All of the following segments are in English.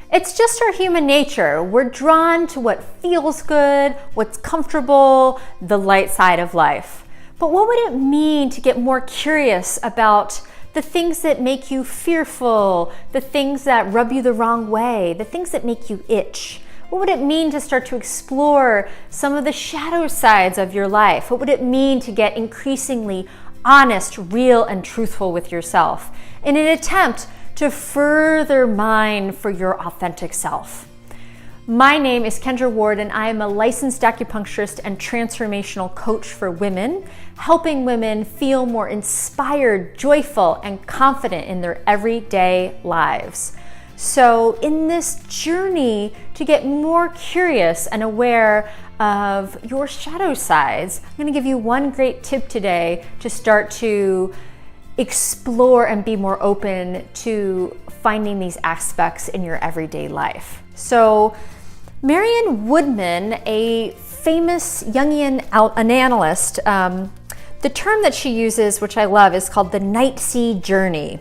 It's just our human nature. We're drawn to what feels good, what's comfortable, the light side of life. But what would it mean to get more curious about the things that make you fearful, the things that rub you the wrong way, the things that make you itch? What would it mean to start to explore some of the shadow sides of your life? What would it mean to get increasingly honest, real, and truthful with yourself in an attempt to further mine for your authentic self? My name is Kendra Ward, and I am a licensed acupuncturist and transformational coach for women, helping women feel more inspired, joyful, and confident in their everyday lives. So in this journey to get more curious and aware of your shadow sides, I'm going to give you one great tip today to start to explore and be more open to finding these aspects in your everyday life. So Marion Woodman, a famous Jungian analyst, the term that she uses, which I love, is called the night sea journey.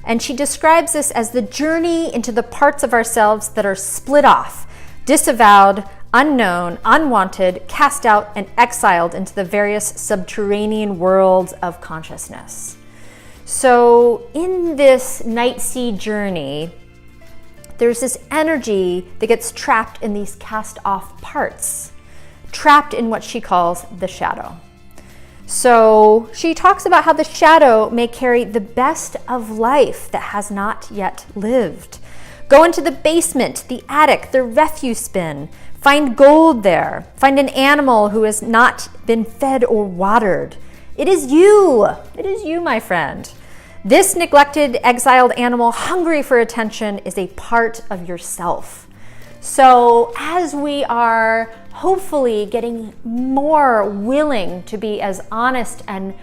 And she describes this as the journey into the parts of ourselves that are split off, disavowed, unknown, unwanted, cast out, and exiled into the various subterranean worlds of consciousness. So in this night sea journey, there's this energy that gets trapped in these cast off parts, trapped in what she calls the shadow. So she talks about how the shadow may carry the best of life that has not yet lived. Go into the basement, the attic, the refuse bin, find gold there, find an animal who has not been fed or watered. It is you, my friend. This neglected, exiled animal, hungry for attention, is a part of yourself. So as we are hopefully getting more willing to be as honest and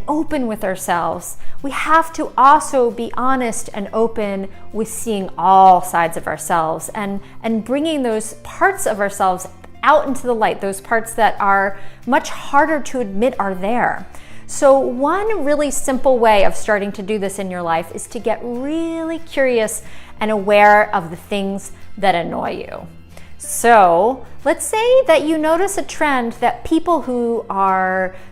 open with ourselves, we have to also be honest and open with seeing all sides of ourselves and bringing those parts of ourselves out into the light, those parts that are much harder to admit are there. So one really simple way of starting to do this in your life is to get really curious and aware of the things that annoy you. So let's say that you notice a trend that people who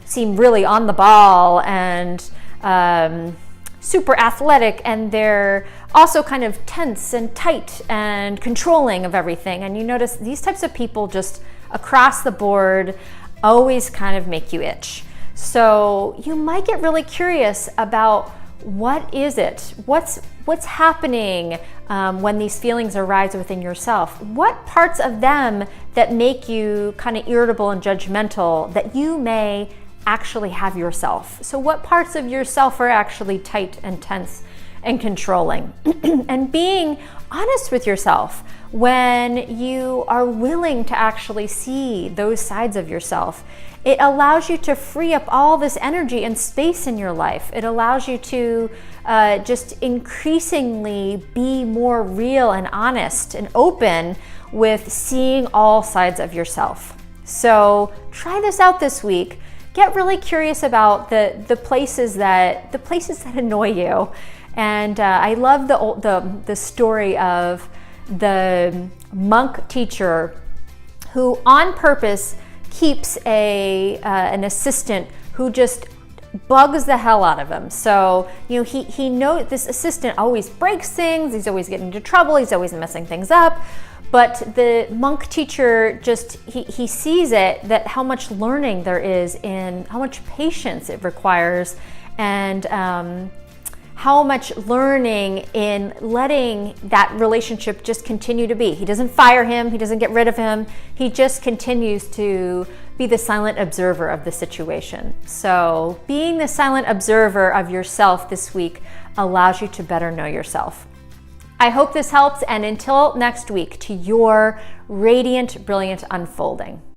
seem really on the ball and super athletic, and they're also kind of tense and tight and controlling of everything. And you notice these types of people just across the board always kind of make you itch. So you might get really curious about what is it? What's happening when these feelings arise within yourself? What parts of them that make you kind of irritable and judgmental that you may actually have yourself? So what parts of yourself are actually tight and tense and controlling? And being honest with yourself when you are willing to actually see those sides of yourself. It allows you to free up all this energy and space in your life. It allows you to just increasingly be more real and honest and open with seeing all sides of yourself. So try this out this week. Get really curious about the places that annoy you. And I love the story of the monk teacher who on purpose keeps an assistant who just bugs the hell out of him. So, he knows this assistant always breaks things, he's always getting into trouble, he's always messing things up. But the monk teacher he sees it, that how much learning there is in how much patience it requires, and how much learning in letting that relationship just continue to be. He doesn't fire him, he doesn't get rid of him, he just continues to be the silent observer of the situation. So being the silent observer of yourself this week allows you to better know yourself. I hope this helps, and until next week, to your radiant, brilliant unfolding.